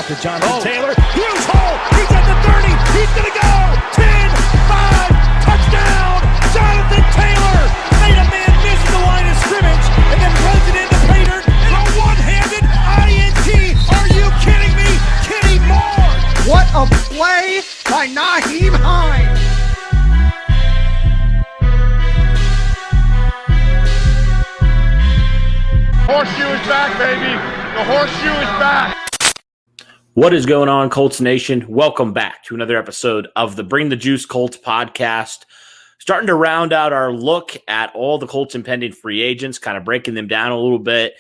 to Jonathan Taylor. Huge hole. He's at the 30. He's going to go. 10, 5, touchdown. Jonathan Taylor made a man miss the line of scrimmage and then runs it into Pater for a one-handed INT. Are you kidding me? Kenny Moore. What a play by Nyheim Hines. Horseshoe is back, baby. The horseshoe is back. What is going on, Colts Nation? Welcome back to another episode of the Bring the Juice Colts podcast. Starting to round out our look at all the Colts impending free agents, kind of breaking them down a little bit.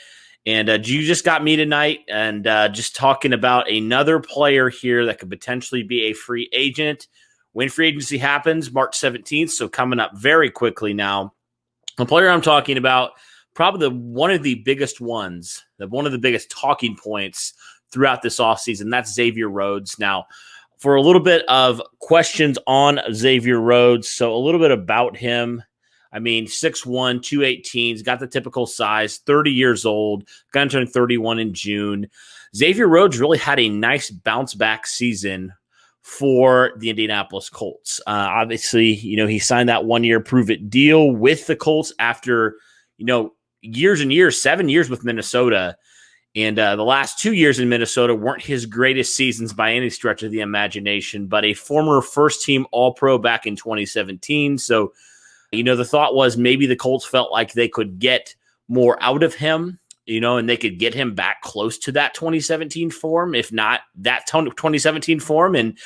And you just got me tonight and just talking about another player here that could potentially be a free agent when free agency happens, March 17th. So coming up very quickly now. The player I'm talking about, probably one of the biggest ones, one of the biggest talking points throughout this offseason, that's Xavier Rhodes. Now, for a little bit of questions on Xavier Rhodes, so a little bit about him. I mean, 6'1", 218, he's got the typical size, 30 years old, going to turn 31 in June. Xavier Rhodes really had a nice bounce-back season for the Indianapolis Colts. Obviously, he signed that one-year prove-it deal with the Colts after, years and years, 7 years with Minnesota. And the last 2 years in Minnesota weren't his greatest seasons by any stretch of the imagination, but a former first-team All-Pro back in 2017. So, the thought was maybe the Colts felt like they could get more out of him, and they could get him back close to that 2017 form, if not that 2017 form. And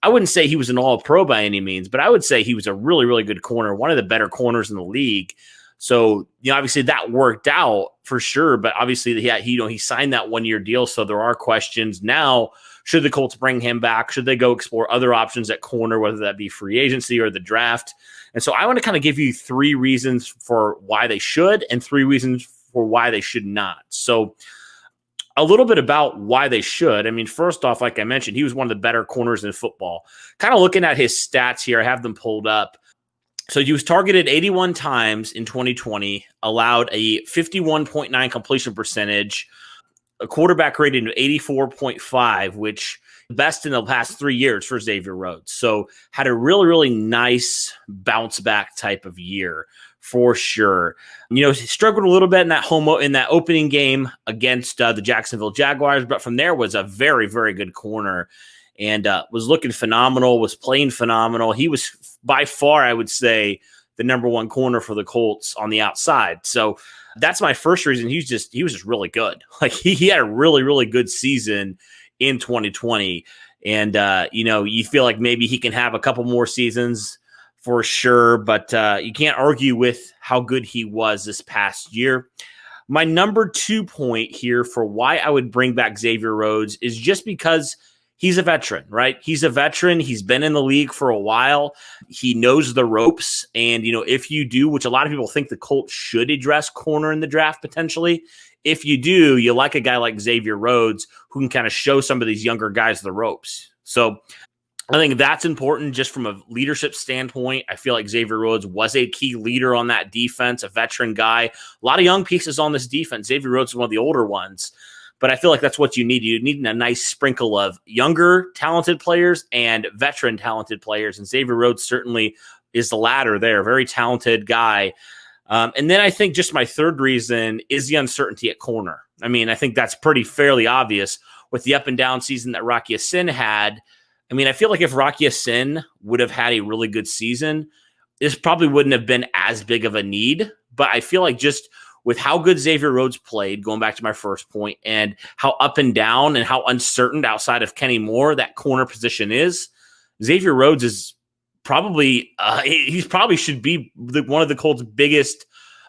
I wouldn't say he was an All-Pro by any means, but I would say he was a really, really good corner, one of the better corners in the league. So, obviously that worked out for sure, but obviously he signed that one-year deal. So there are questions now. Should the Colts bring him back? Should they go explore other options at corner, whether that be free agency or the draft? And so I want to kind of give you three reasons for why they should and three reasons for why they should not. So a little bit about why they should. I mean, first off, like I mentioned, he was one of the better corners in football. Kind of looking at his stats here, I have them pulled up. So he was targeted 81 times in 2020, allowed a 51.9 completion percentage, a quarterback rating of 84.5, which best in the past 3 years for Xavier Rhodes. So had a really, really nice bounce back type of year for sure. He struggled a little bit in that opening game against the Jacksonville Jaguars, but from there was a very, very good corner. And was looking phenomenal, was playing phenomenal. He was by far, I would say, the number one corner for the Colts on the outside. So that's my first reason. He was just really good. Like he had a really, really good season in 2020. And, you feel like maybe he can have a couple more seasons for sure, but you can't argue with how good he was this past year. My number 2 point here for why I would bring back Xavier Rhodes is just because he's a veteran, right? He's a veteran. He's been in the league for a while. He knows the ropes. And, if you do, which a lot of people think the Colts should address corner in the draft potentially, if you do, you like a guy like Xavier Rhodes who can kind of show some of these younger guys the ropes. So I think that's important just from a leadership standpoint. I feel like Xavier Rhodes was a key leader on that defense, a veteran guy. A lot of young pieces on this defense. Xavier Rhodes is one of the older ones. But I feel like that's what you need. You need a nice sprinkle of younger, talented players and veteran talented players. And Xavier Rhodes certainly is the latter there. Very talented guy. And then I think just my third reason is the uncertainty at corner. I mean, I think that's fairly obvious with the up and down season that Rocky Ya-Sin had. I mean, I feel like if Rocky Ya-Sin would have had a really good season, this probably wouldn't have been as big of a need. But I feel like just with how good Xavier Rhodes played, going back to my first point, and how up and down and how uncertain outside of Kenny Moore that corner position is, Xavier Rhodes is probably he probably should be one of the Colts' biggest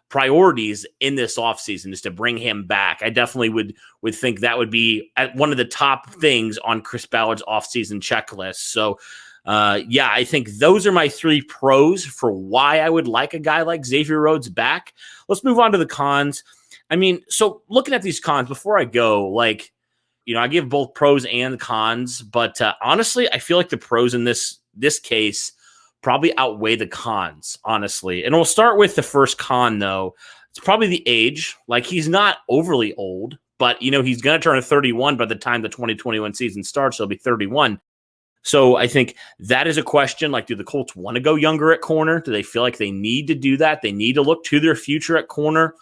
priorities in this offseason is to bring him back. I definitely would think that would be at one of the top things on Chris Ballard's offseason checklist. So I think those are my three pros for why I would like a guy like Xavier Rhodes back. Let's move on to the cons. I mean, so looking at these cons before I go, I give both pros and cons, but honestly, I feel like the pros in this case probably outweigh the cons, honestly. And we'll start with the first con, though. It's probably the age. Like, he's not overly old, But, he's going to turn 31 by the time the 2021 season starts. He'll be 31. So I think that is a question. Like, do the Colts want to go younger at corner? Do they feel like they need to do that? They need to look to their future at corner.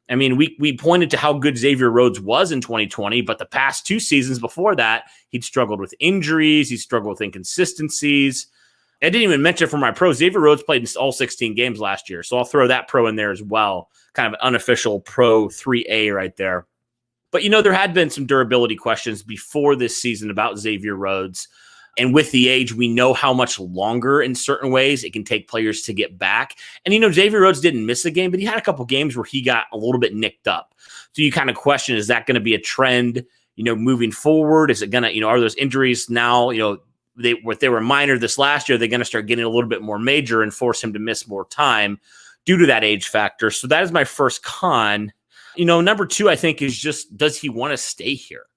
I mean, we pointed to how good Xavier Rhodes was in 2020, but the past 2 seasons before that, he'd struggled with injuries. He struggled with inconsistencies. I didn't even mention for my pro, Xavier Rhodes played in all 16 games last year. So I'll throw that pro in there as well. Kind of an unofficial pro 3A right there. But, there had been some durability questions before this season about Xavier Rhodes. And with the age, we know how much longer in certain ways it can take players to get back. And, Xavier Rhodes didn't miss a game, but he had a couple games where he got a little bit nicked up. So you kind of question, is that going to be a trend, moving forward? Is it going to, are those injuries now, they were minor this last year, they're going to start getting a little bit more major and force him to miss more time due to that age factor. So that is my first con. Number 2, I think, is just, does he want to stay here?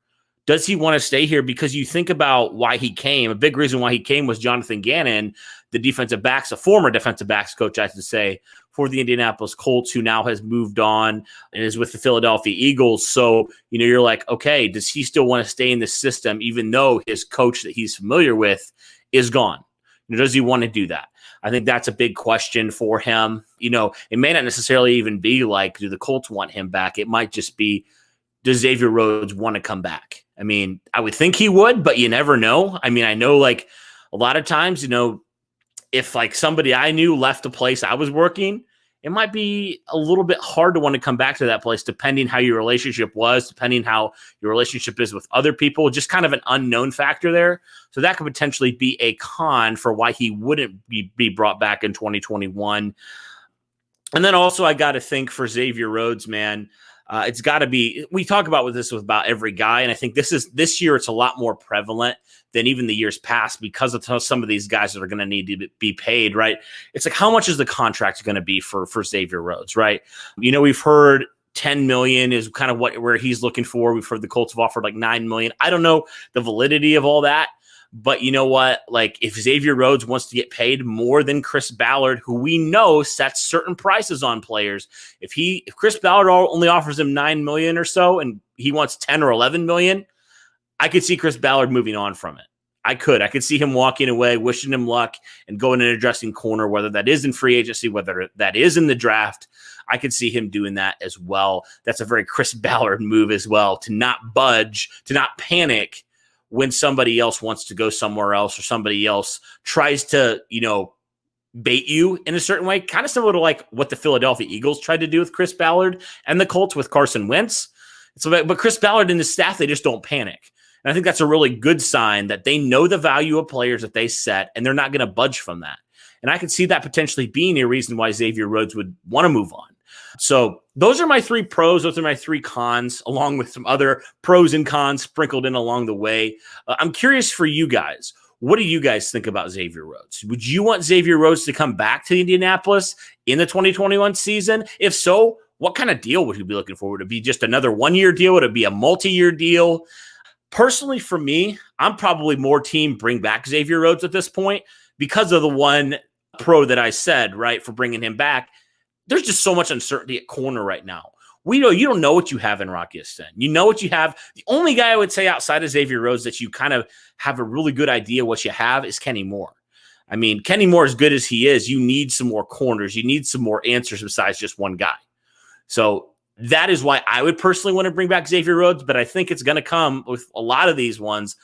Does he want to stay here? Because you think about why he came. A big reason why he came was Jonathan Gannon, a former defensive backs coach, I should say, for the Indianapolis Colts, who now has moved on and is with the Philadelphia Eagles. So, you're like, okay, does he still want to stay in the system, even though his coach that he's familiar with is gone? Does he want to do that? I think that's a big question for him. It may not necessarily even be like, do the Colts want him back? It might just be, does Xavier Rhodes want to come back? I mean, I would think he would, but you never know. I mean, I know like a lot of times, if like somebody I knew left a place I was working, it might be a little bit hard to want to come back to that place, depending how your relationship was, depending how your relationship is with other people, just kind of an unknown factor there. So that could potentially be a con for why he wouldn't be brought back in 2021. And then also I got to think for Xavier Rhodes, man, it's got to be, we talk about with about every guy. And I think this year, it's a lot more prevalent than even the years past because of some of these guys that are going to need to be paid, right? It's like, how much is the contract going to be for Xavier Rhodes, right? We've heard 10 million is kind of where he's looking for. We've heard the Colts have offered like 9 million. I don't know the validity of all that. But you know what? Like, if Xavier Rhodes wants to get paid more than Chris Ballard, who we know sets certain prices on players, if Chris Ballard only offers him 9 million or so, and he wants 10 or 11 million, I could see Chris Ballard moving on from it. I could see him walking away, wishing him luck, and going and addressing corner, whether that is in free agency, whether that is in the draft. I could see him doing that as well. That's a very Chris Ballard move as well, to not budge, to not panic when somebody else wants to go somewhere else or somebody else tries to, bait you in a certain way, kind of similar to like what the Philadelphia Eagles tried to do with Chris Ballard and the Colts with Carson Wentz. But Chris Ballard and his staff, they just don't panic. And I think that's a really good sign that they know the value of players that they set, and they're not going to budge from that. And I could see that potentially being a reason why Xavier Rhodes would want to move on. So those are my 3 pros. Those are my 3 cons, along with some other pros and cons sprinkled in along the way. I'm curious for you guys. What do you guys think about Xavier Rhodes? Would you want Xavier Rhodes to come back to Indianapolis in the 2021 season? If so, what kind of deal would you be looking for? Would it be just another 1-year deal? Would it be a multi-year deal? Personally, for me, I'm probably more team bring back Xavier Rhodes at this point because of the one pro that I said, right, for bringing him back. There's just so much uncertainty at corner right now. We know you don't know what you have in Rocky Esten. You know what you have. The only guy I would say outside of Xavier Rhodes that you kind of have a really good idea what you have is Kenny Moore. I mean, Kenny Moore, as good as he is, you need some more corners. You need some more answers besides just one guy. So that is why I would personally want to bring back Xavier Rhodes, but I think it's going to come with a lot of these ones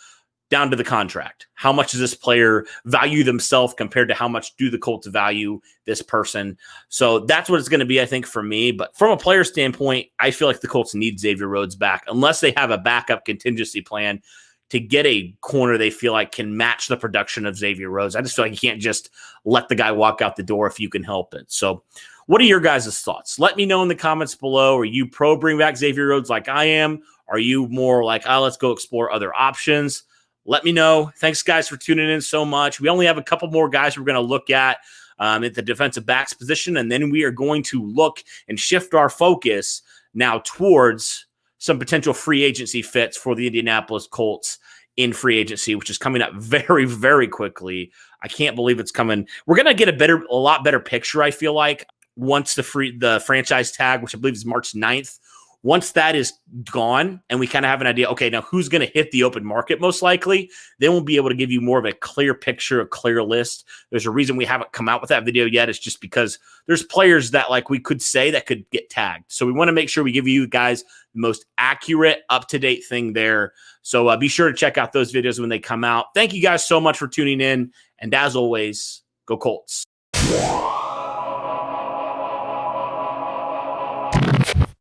down to the contract. How much does this player value themselves compared to how much do the Colts value this person? So that's what it's going to be, I think, for me. But from a player standpoint, I feel like the Colts need Xavier Rhodes back unless they have a backup contingency plan to get a corner they feel like can match the production of Xavier Rhodes. I just feel like you can't just let the guy walk out the door if you can help it. So what are your guys' thoughts? Let me know in the comments below. Are you pro bring back Xavier Rhodes like I am? Are you more like, let's go explore other options? Let me know. Thanks, guys, for tuning in so much. We only have a couple more guys we're going to look at the defensive backs position, and then we are going to look and shift our focus now towards some potential free agency fits for the Indianapolis Colts in free agency, which is coming up very, very quickly. I can't believe it's coming. We're going to get a lot better picture, I feel like, once the franchise tag, which I believe is March 9th, Once that is gone and we kind of have an idea, okay, now who's going to hit the open market most likely, then we'll be able to give you more of a clear picture, a clear list. There's a reason we haven't come out with that video yet. It's just because there's players that like we could say that could get tagged. So we want to make sure we give you guys the most accurate, up-to-date thing there. So be sure to check out those videos when they come out. Thank you guys so much for tuning in. And as always, go Colts.